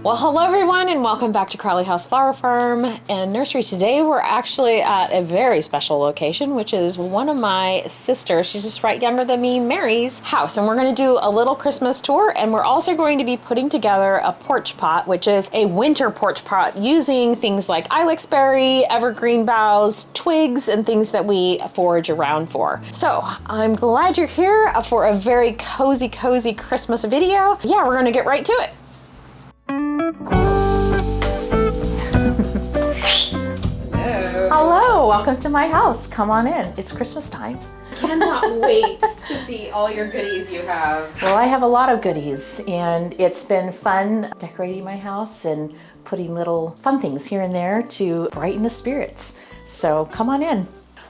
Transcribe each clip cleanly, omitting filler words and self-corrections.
Well, hello everyone and welcome back to Crowley House Flower Farm and Nursery. Today we're actually at a very special location, which is one of my sisters, she's just right younger than me, Mary's house. And we're going to do a little Christmas tour, and we're also going to be putting together a porch pot, which is a winter porch pot using things like ilex berry, evergreen boughs, twigs, and things that we forage around for. So I'm glad you're here for a very cozy Christmas video. Yeah, we're going to get right to it. Hello, welcome to my house. Come on in. It's Christmas time. Cannot wait to see all your goodies you have. Well, I have a lot of goodies, and it's been fun decorating my house and putting little fun things here and there to brighten the spirits. So come on in.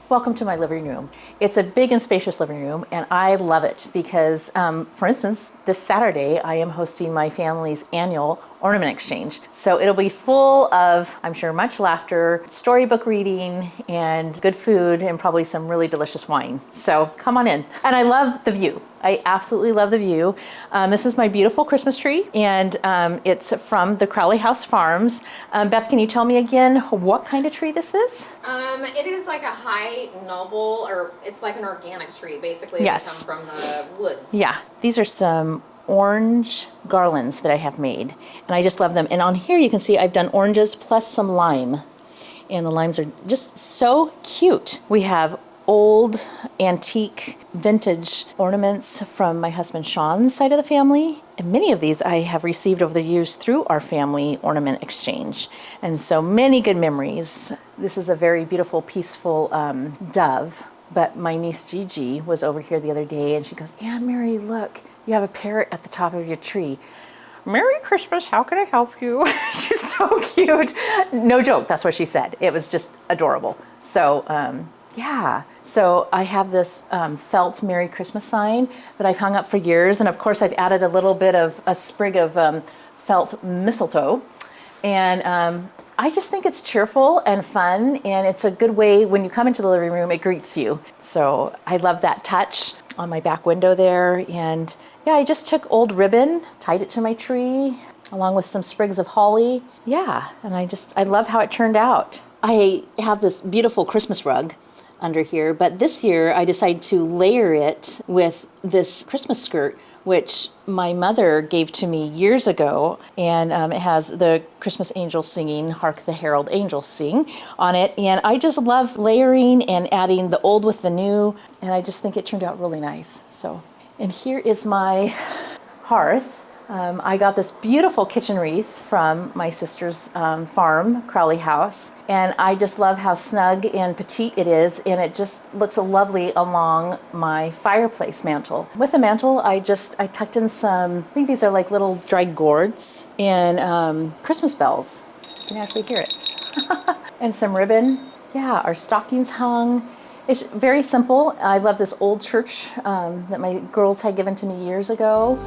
Welcome to my living room. It's a big and spacious living room, and I love it because, for instance, this Saturday I am hosting my family's annual ornament exchange. So it'll be full of, I'm sure, much laughter, storybook reading, and good food, and probably some really delicious wine. So come on in. And I love the view. I absolutely love the view. This is my beautiful Christmas tree, and it's from the Crowley House Farms. Beth, can you tell me again what kind of tree this is? It is like a high noble, or it's like an organic tree, basically. Yes. They come from the woods. Yeah, these are some orange garlands that I have made, and I just love them. And on here you can see I've done oranges plus some lime, and the limes are just so cute. We have old antique vintage ornaments from my husband Sean's side of the family, and many of these I have received over the years through our family ornament exchange, and so many good memories. This is a very beautiful, peaceful dove, but my niece Gigi was over here the other day and she goes, "Aunt Mary, look, you have a parrot at the top of your tree. Merry Christmas, how can I help you?" She's so cute. No joke, that's what she said. It was just adorable. So yeah, so I have this felt Merry Christmas sign that I've hung up for years, and of course I've added a little bit of a sprig of felt mistletoe, and I just think it's cheerful and fun, and it's a good way when you come into the living room, it greets you. So I love that touch on my back window there, and yeah, I just took old ribbon, tied it to my tree, along with some sprigs of holly. Yeah, and I love how it turned out. I have this beautiful Christmas rug under here, but this year I decided to layer it with this Christmas skirt, which my mother gave to me years ago, and it has the Christmas angels singing "Hark the Herald Angels Sing" on it, and I just love layering and adding the old with the new, and I just think it turned out really nice. So, and here is my hearth. I got this beautiful kitchen wreath from my sister's farm, Crowley House, and I just love how snug and petite it is, and it just looks lovely along my fireplace mantle. With the mantle, I tucked in some, I think these are like little dried gourds, and Christmas bells. You can actually hear it. And some ribbon. Yeah, our stockings hung. It's very simple. I love this old church that my girls had given to me years ago.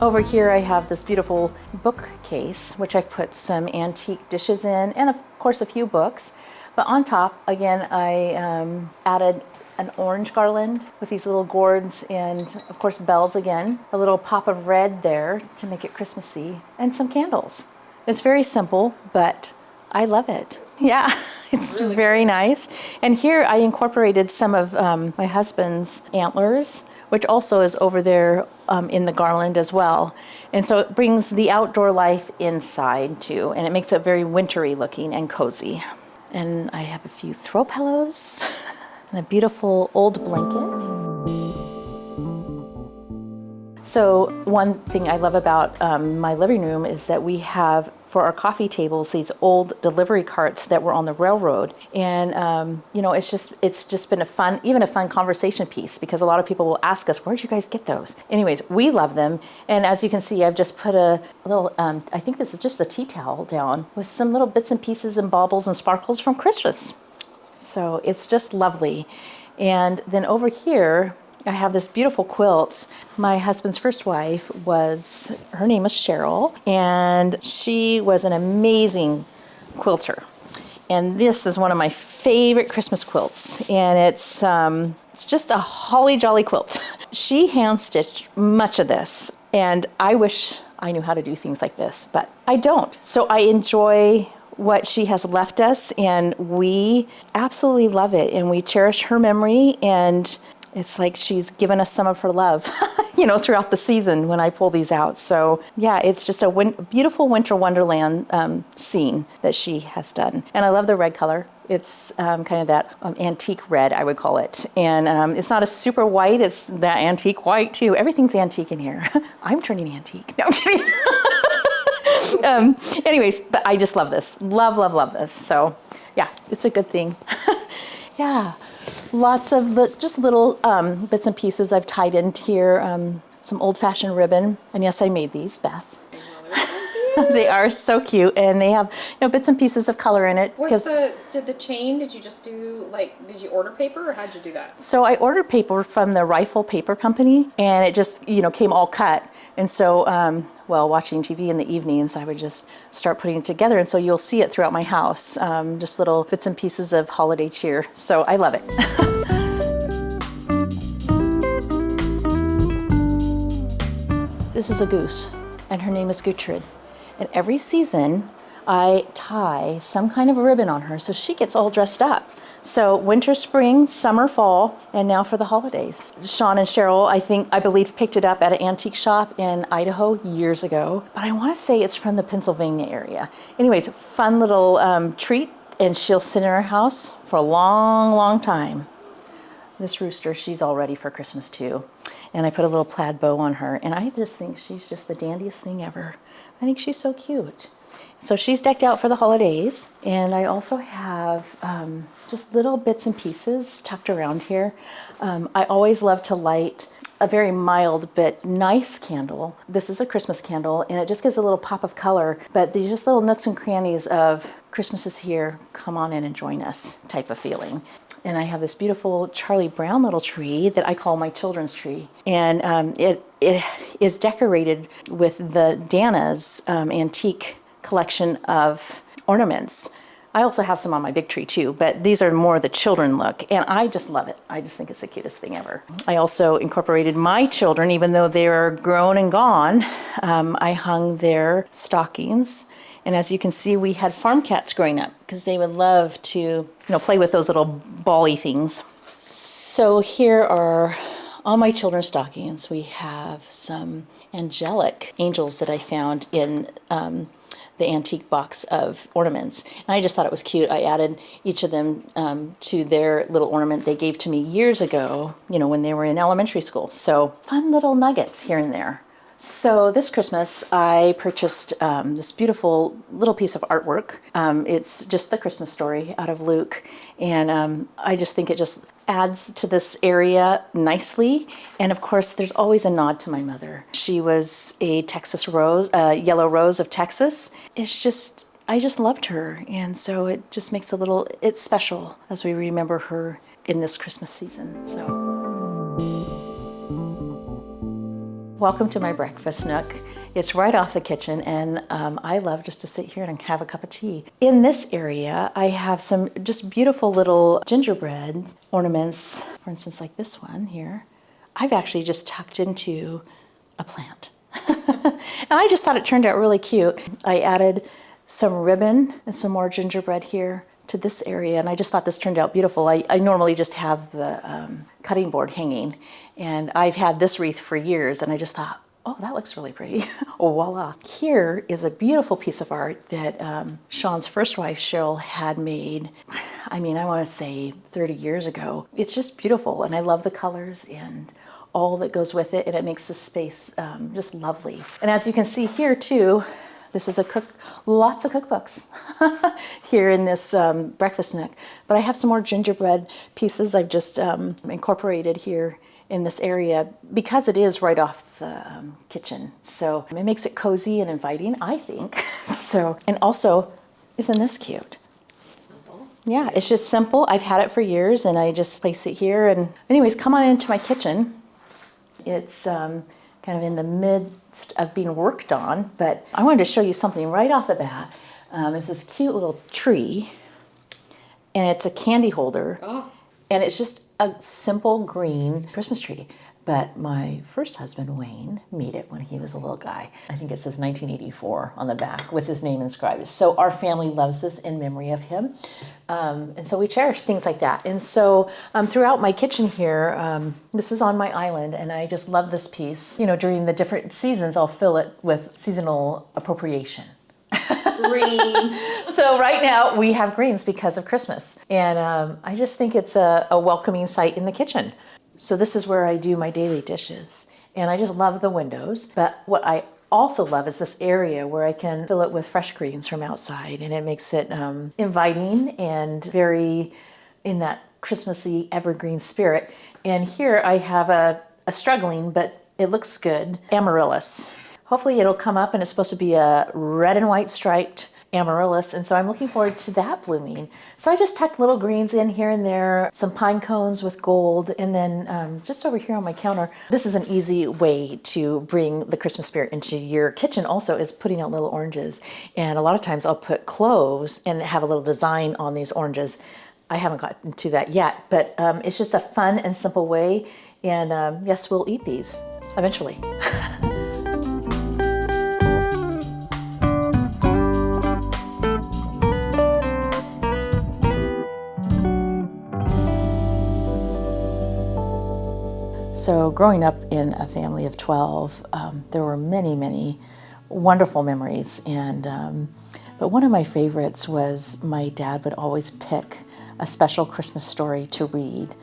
Over here I have this beautiful bookcase, which I've put some antique dishes in, and of course a few books. But on top, again, I added an orange garland with these little gourds and of course bells again, a little pop of red there to make it Christmassy, and some candles. It's very simple, but I love it. Yeah, it's really very nice. And here I incorporated some of my husband's antlers, which also is over there in the garland as well. And so it brings the outdoor life inside too, and it makes it very wintry looking and cozy. And I have a few throw pillows and a beautiful old blanket. So one thing I love about my living room is that we have, for our coffee tables, these old delivery carts that were on the railroad. And you know, it's just been a fun conversation piece, because a lot of people will ask us, "Where'd you guys get those?" Anyways, we love them. And as you can see, I've just put a little, I think this is just a tea towel down with some little bits and pieces and baubles and sparkles from Christmas. So it's just lovely. And then over here, I have this beautiful quilt. My husband's first wife her name was Cheryl, and she was an amazing quilter. And this is one of my favorite Christmas quilts, and it's just a holly jolly quilt. She hand stitched much of this. And I wish I knew how to do things like this, but I don't. So I enjoy what she has left us, and we absolutely love it, and we cherish her memory, and it's like she's given us some of her love, throughout the season when I pull these out. So yeah, it's just a beautiful winter wonderland scene that she has done. And I love the red color. It's kind of that antique red, I would call it. And it's not a super white, it's that antique white too. Everything's antique in here. I'm turning antique. No, I'm kidding. Anyways, but I just love this. Love, love, love this. So yeah, it's a good thing. Yeah, lots of just little bits and pieces I've tied in here. Some old-fashioned ribbon. And yes, I made these, Beth. They are so cute, and they have bits and pieces of color in it. Did the chain, did you just do, did you order paper, or how'd you do that? So I ordered paper from the Rifle Paper Company, and it just, came all cut. And so, watching TV in the evenings, I would just start putting it together. And so you'll see it throughout my house, just little bits and pieces of holiday cheer. So I love it. This is a goose, and her name is Gertrude. And every season, I tie some kind of ribbon on her, so she gets all dressed up. So winter, spring, summer, fall, and now for the holidays. Sean and Cheryl, I believe, picked it up at an antique shop in Idaho years ago, but I want to say it's from the Pennsylvania area. Anyways, fun little treat, and she'll sit in our house for a long, long time. This rooster, she's all ready for Christmas too. And I put a little plaid bow on her, and I just think she's just the dandiest thing ever. I think she's so cute. So she's decked out for the holidays, and I also have just little bits and pieces tucked around here. I always love to light a very mild but nice candle. This is a Christmas candle, and it just gives a little pop of color, but these just little nooks and crannies of Christmas is here, come on in and join us type of feeling. And I have this beautiful Charlie Brown little tree that I call my children's tree. And it is decorated with the Dana's antique collection of ornaments. I also have some on my big tree too, but these are more the children look, and I just love it. I just think it's the cutest thing ever. I also incorporated my children, even though they're grown and gone. I hung their stockings. And as you can see, we had farm cats growing up because they would love to, play with those little bally things. So here are all my children's stockings. We have some angelic angels that I found in the antique box of ornaments. And I just thought it was cute. I added each of them to their little ornament they gave to me years ago, when they were in elementary school. So fun little nuggets here and there. So this Christmas, I purchased this beautiful little piece of artwork. It's just the Christmas story out of Luke. And I just think it just adds to this area nicely. And of course, there's always a nod to my mother. She was a Texas rose, yellow rose of Texas. I just loved her. And so it just makes it's special as we remember her in this Christmas season. So. Welcome to my breakfast nook. It's right off the kitchen, and I love just to sit here and have a cup of tea. In this area, I have some just beautiful little gingerbread ornaments. For instance, like this one here, I've actually just tucked into a plant. And I just thought it turned out really cute. I added some ribbon and some more gingerbread here to this area, and I just thought this turned out beautiful. I normally just have the cutting board hanging, and I've had this wreath for years, and I just thought, oh, that looks really pretty. Oh, voila. Here is a beautiful piece of art that Sean's first wife, Cheryl, had made, I want to say 30 years ago. It's just beautiful, and I love the colors and all that goes with it, and it makes the space just lovely. And as you can see here too, this is lots of cookbooks here in this breakfast nook. But I have some more gingerbread pieces I've just incorporated here in this area because it is right off the kitchen. So it makes it cozy and inviting, I think. So, and also, isn't this cute? Simple. Yeah, it's just simple. I've had it for years, and I just place it here. And anyways, come on into my kitchen. It's kind of in the midst of being worked on, but I wanted to show you something right off the bat. It's this cute little tree, and it's a candy holder, and it's just a simple green Christmas tree. But my first husband, Wayne, made it when he was a little guy. I think it says 1984 on the back with his name inscribed. So our family loves this in memory of him. And so we cherish things like that. And so throughout my kitchen here, this is on my island, and I just love this piece. You know, during the different seasons, I'll fill it with seasonal appropriation. Green. So right now we have greens because of Christmas. And I just think it's a welcoming sight in the kitchen. So this is where I do my daily dishes. And I just love the windows. But what I also love is this area where I can fill it with fresh greens from outside. And it makes it inviting and very in that Christmassy evergreen spirit. And here I have a struggling, but it looks good, amaryllis. Hopefully it'll come up, and it's supposed to be a red and white striped amaryllis, and so I'm looking forward to that blooming. So I just tucked little greens in here and there, some pine cones with gold, and then just over here on my counter, this is an easy way to bring the Christmas spirit into your kitchen also, is putting out little oranges. And a lot of times I'll put cloves and have a little design on these oranges. I haven't gotten to that yet, but it's just a fun and simple way, and yes, we'll eat these eventually. So growing up in a family of 12, there were many, many wonderful memories. But one of my favorites was my dad would always pick a special Christmas story to read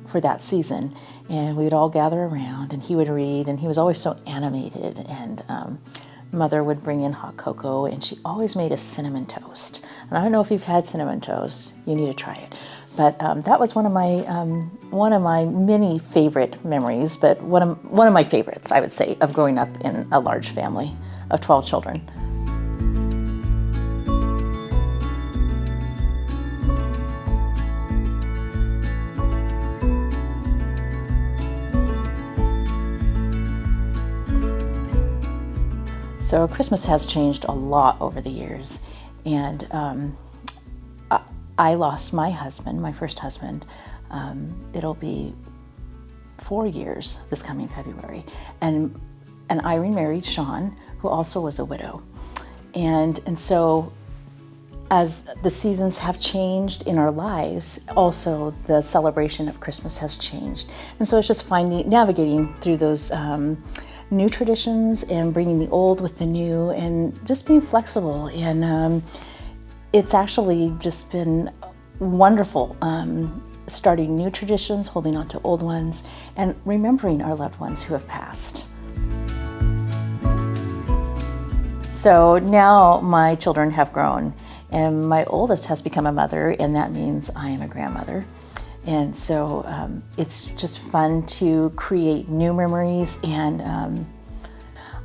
for that season. And we would all gather around, and he would read, and he was always so animated. And Mother would bring in hot cocoa, and she always made a cinnamon toast. And I don't know if you've had cinnamon toast. You need to try it. But that was one of my many favorite memories, but one of my favorites, I would say, of growing up in a large family of 12 children. So Christmas has changed a lot over the years, and I lost my husband, my first husband. It'll be 4 years this coming February. And Irene married Sean, who also was a widow. And so as the seasons have changed in our lives, also the celebration of Christmas has changed. And so it's just navigating through those new traditions and bringing the old with the new and just being flexible. And it's actually just been wonderful, starting new traditions, holding on to old ones, and remembering our loved ones who have passed. So now my children have grown, and my oldest has become a mother, and that means I am a grandmother. And so it's just fun to create new memories, and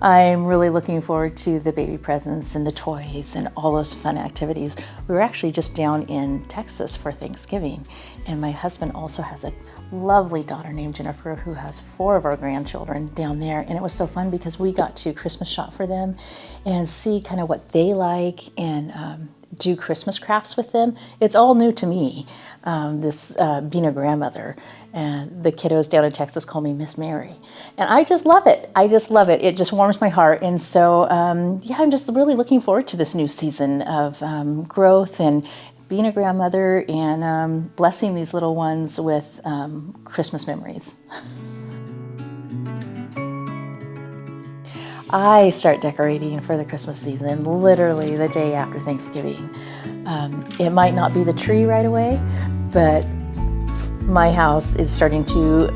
I'm really looking forward to the baby presents and the toys and all those fun activities. We were actually just down in Texas for Thanksgiving, and my husband also has a lovely daughter named Jennifer who has 4 of our grandchildren down there, and it was so fun because we got to Christmas shop for them and see kind of what they like and do Christmas crafts with them. It's all new to me, this being a grandmother. And the kiddos down in Texas call me Miss Mary. And I just love it. I just love it. It just warms my heart. And so, yeah, I'm just really looking forward to this new season of growth and being a grandmother and blessing these little ones with Christmas memories. I start decorating for the Christmas season literally the day after Thanksgiving. It might not be the tree right away, but my house is starting to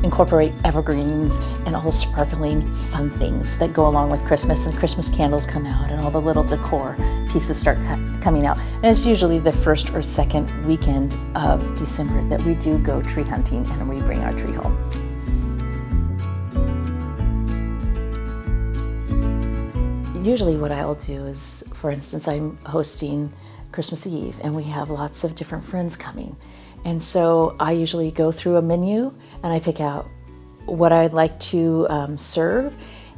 incorporate evergreens and all the sparkling fun things that go along with Christmas, and Christmas candles come out and all the little decor pieces start coming out. And it's usually the first or second weekend of December that we do go tree hunting and we bring our tree home. Usually what I'll do is, for instance, I'm hosting Christmas Eve and we have lots of different friends coming. And so I usually go through a menu and I pick out what I'd like to serve.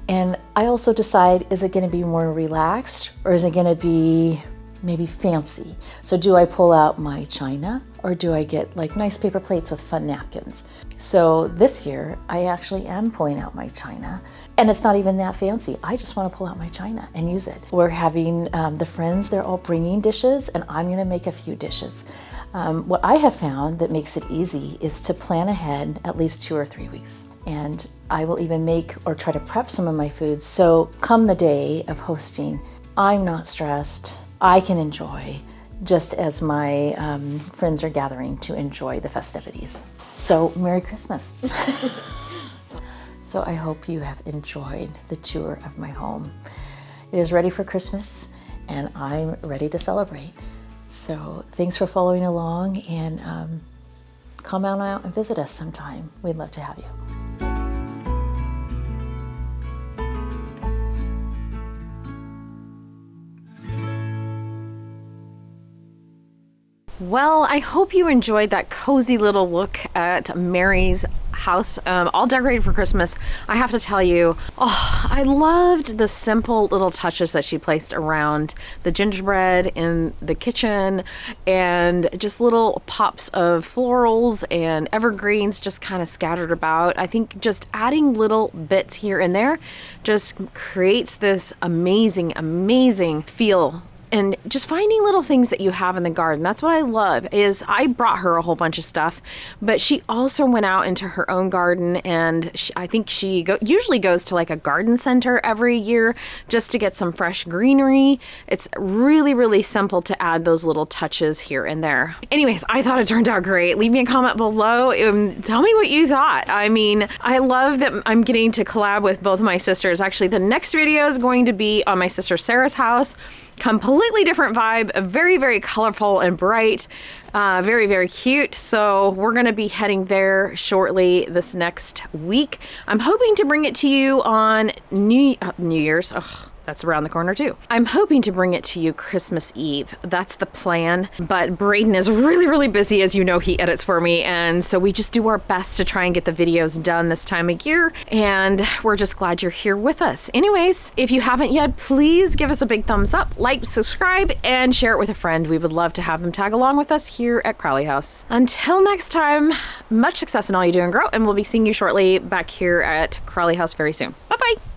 And I also decide, is it going to be more relaxed or is it going to be maybe fancy. So do I pull out my china or do I get like nice paper plates with fun napkins? So this year I actually am pulling out my china, and it's not even that fancy. I just want to pull out my china and use it. We're having the friends, they're all bringing dishes, and I'm gonna make a few dishes. What I have found that makes it easy is to plan ahead at least 2 or 3 weeks. And I will even make or try to prep some of my foods, so come the day of hosting, I'm not stressed. I can enjoy just as my friends are gathering to enjoy the festivities. So Merry Christmas. So I hope you have enjoyed the tour of my home. It is ready for Christmas and I'm ready to celebrate. So thanks for following along, and come on out and visit us sometime. We'd love to have you. Well, I hope you enjoyed that cozy little look at Mary's house, all decorated for Christmas. I have to tell you, I loved the simple little touches that she placed around the gingerbread in the kitchen, and just little pops of florals and evergreens just kind of scattered about. I think just adding little bits here and there just creates this amazing, amazing feel. And just finding little things that you have in the garden. That's what I love. Is I brought her a whole bunch of stuff, but she also went out into her own garden, and I think she usually goes to like a garden center every year just to get some fresh greenery. It's really, really simple to add those little touches here and there. Anyways, I thought it turned out great. Leave me a comment below. Tell me what you thought. I mean, I love that I'm getting to collab with both of my sisters. Actually, the next video is going to be on my sister Sarah's house. Completely different vibe, very, very colorful and bright, very, very cute. So we're gonna be heading there shortly this next week. I'm hoping to bring it to you on New Year's. That's around the corner too. I'm hoping to bring it to you Christmas Eve. That's the plan. But Braden is really, really busy. As you know, he edits for me. And so we just do our best to try and get the videos done this time of year. And we're just glad you're here with us. Anyways, if you haven't yet, please give us a big thumbs up, like, subscribe, and share it with a friend. We would love to have them tag along with us here at Crowley House. Until next time, much success in all you do and grow. And we'll be seeing you shortly back here at Crowley House very soon. Bye-bye.